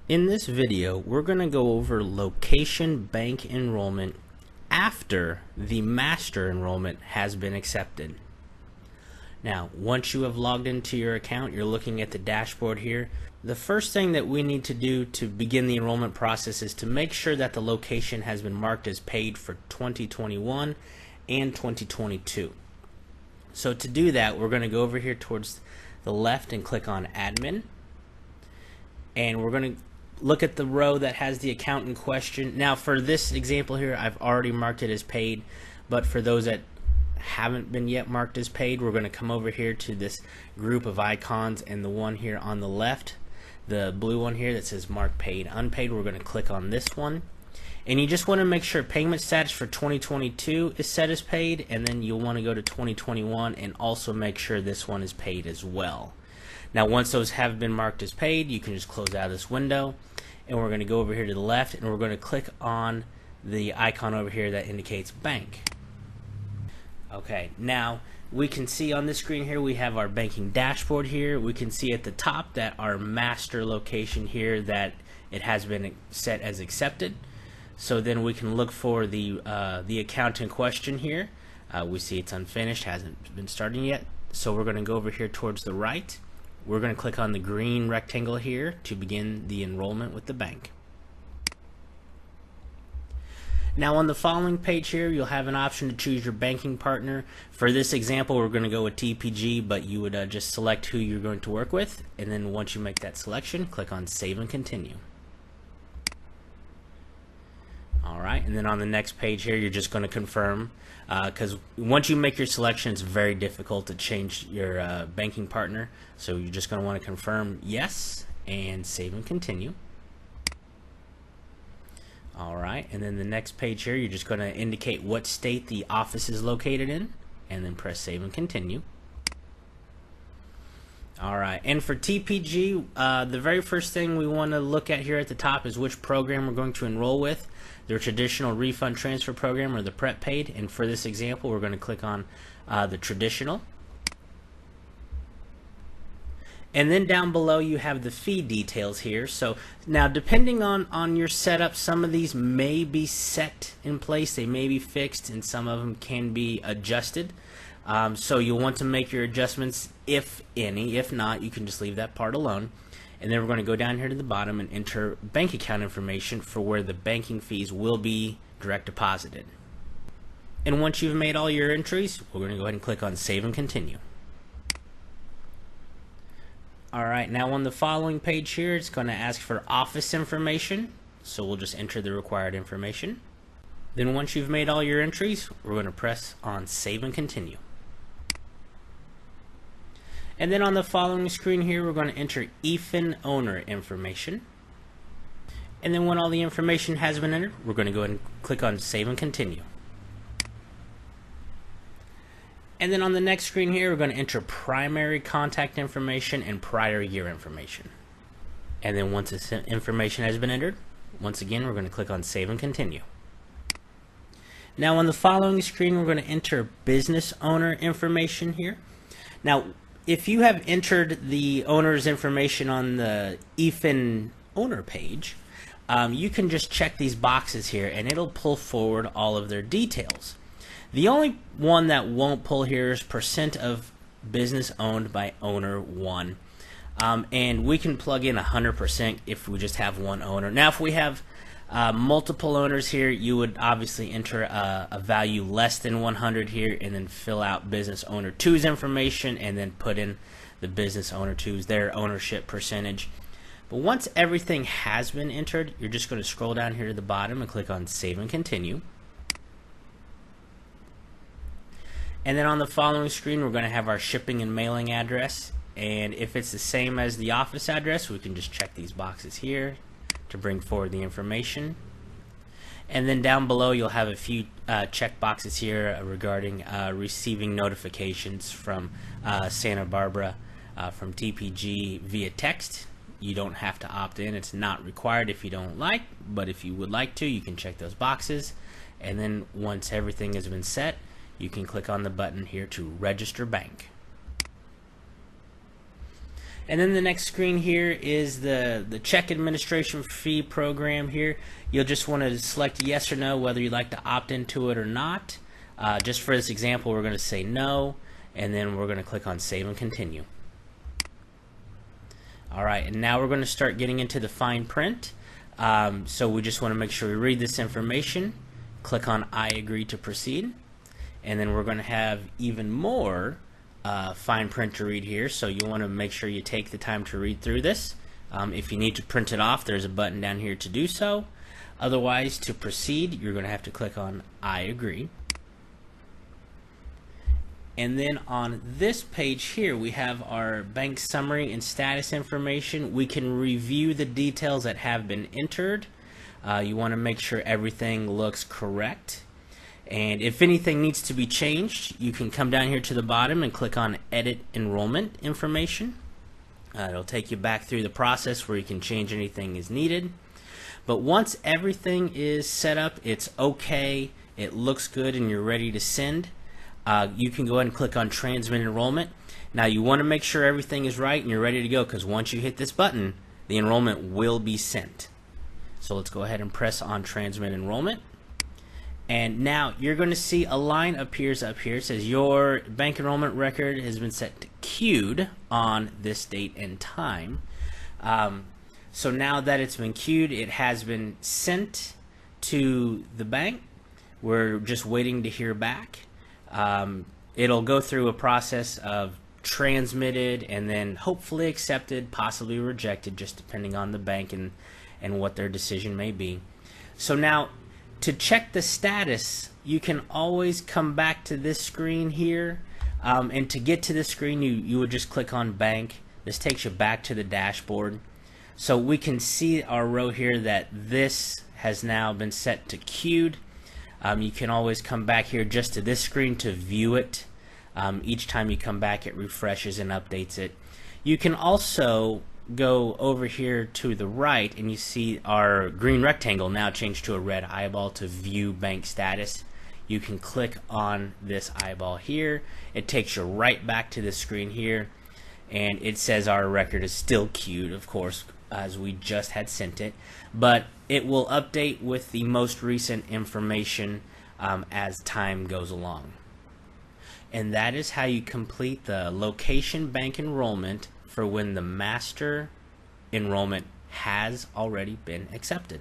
In this video, we're going to go over location bank enrollment after the master enrollment has been accepted. Now, once you have logged into your account, you're looking at the dashboard here. The first thing that we need to do to begin the enrollment process is to make sure that the location has been marked as paid for 2021 and 2022. So to do that, we're going to go over here towards the left and click on Admin. And we're going to look at the row that has the account in question. Now for this example here, I've already marked it as paid, but for those that haven't been yet marked as paid, we're going to come over here to this group of icons, and the one here on the left, the blue one here that says mark paid unpaid, we're going to click on this one. And you just want to make sure payment status for 2022 is set as paid, and then you'll want to go to 2021 and also make sure this one is paid as well. Now once those have been marked as paid, you can just close out of this window, and we're going to go over here to the left and we're going to click on the icon over here that indicates bank. Okay, now we can see on this screen here we have our banking dashboard here. We can see at the top that our master location here, that it has been set as accepted. So then we can look for the account in question here. We see it's unfinished, hasn't been starting yet. So we're going to go over here towards the right. We're going to click on the green rectangle here to begin the enrollment with the bank. Now on the following page here, you'll have an option to choose your banking partner. For this example, we're going to go with TPG, but you would just select who you're going to work with, and then once you make that selection, click on Save and Continue. Alright, and then on the next page here, you're just going to confirm, because once you make your selection, it's very difficult to change your banking partner. So you're just going to want to confirm yes and save and continue. Alright, and then the next page here, you're just going to indicate what state the office is located in, and then press save and continue. Alright, and for TPG, the very first thing we want to look at here at the top is which program we're going to enroll with. Their traditional refund transfer program or the prep paid, and for this example we're going to click on the traditional. And then down below you have the fee details here. So now depending on your setup, some of these may be set in place, they may be fixed, and some of them can be adjusted. So you'll want to make your adjustments if any. If not, you can just leave that part alone. And then we're going to go down here to the bottom and enter bank account information for where the banking fees will be direct deposited. And once you've made all your entries, we're going to go ahead and click on Save and Continue. Alright, now on the following page here, it's going to ask for office information. So we'll just enter the required information. Then once you've made all your entries, we're going to press on Save and Continue. And then on the following screen here, we're going to enter EFIN owner information. And then when all the information has been entered, we're going to go ahead and click on Save and Continue. And then on the next screen here, we're going to enter primary contact information and prior year information. And then once this information has been entered, once again, we're going to click on Save and Continue. Now on the following screen, we're going to enter business owner information here. Now, if you have entered the owner's information on the EFIN owner page, you can just check these boxes here and it'll pull forward all of their details. The only one that won't pull here is percent of business owned by owner 1. And we can plug in 100% if we just have one owner. Now if we have multiple owners here, you would obviously enter a value less than 100 here, and then fill out business owner 2's information, and then put in the business owner 2's their ownership percentage. But once everything has been entered, you're just going to scroll down here to the bottom and click on Save and Continue. And then on the following screen, we're going to have our shipping and mailing address, and if it's the same as the office address, we can just check these boxes here to bring forward the information. And then down below you'll have a few check boxes here regarding receiving notifications from Santa Barbara from TPG via text. You don't have to opt in, it's not required if you don't like, but if you would like to, you can check those boxes. And then once everything has been set, you can click on the button here to register bank. And then the next screen here is the check administration fee program here. You'll just want to select yes or no whether you'd like to opt into it or not. Just for this example, we're going to say no, and then we're going to click on save and continue. Alright, and now we're going to start getting into the fine print. So we just want to make sure we read this information, click on I agree to proceed, and then we're going to have even more fine print to read here, so you want to make sure you take the time to read through this. If you need to print it off, there's a button down here to do so. Otherwise, to proceed, you're going to have to click on I agree. And then on this page here, we have our bank summary and status information. We can review the details that have been entered. You want to make sure everything looks correct. And if anything needs to be changed, you can come down here to the bottom and click on Edit Enrollment Information. It'll take you back through the process where you can change anything as needed. But once everything is set up, it's okay, it looks good, and you're ready to send, you can go ahead and click on Transmit Enrollment. Now you want to make sure everything is right and you're ready to go, because once you hit this button, the enrollment will be sent. So let's go ahead and press on Transmit Enrollment. And now you're going to see a line appears up here. It says your bank enrollment record has been set to queued on this date and time. So now that it's been queued, it has been sent to the bank. We're just waiting to hear back. It'll go through a process of transmitted and then hopefully accepted, possibly rejected, just depending on the bank and what their decision may be. So now, to check the status, you can always come back to this screen here, and to get to this screen you would just click on bank. This takes you back to the dashboard, so we can see our row here that this has now been set to queued. You can always come back here just to this screen to view it. Each time you come back, it refreshes and updates it. You can also go over here to the right and you see our green rectangle now changed to a red eyeball to view bank status. You can click on this eyeball here. It takes you right back to the screen here, and it says our record is still queued, of course, as we just had sent it, but it will update with the most recent information as time goes along. And that is how you complete the location bank enrollment for when the master enrollment has already been accepted.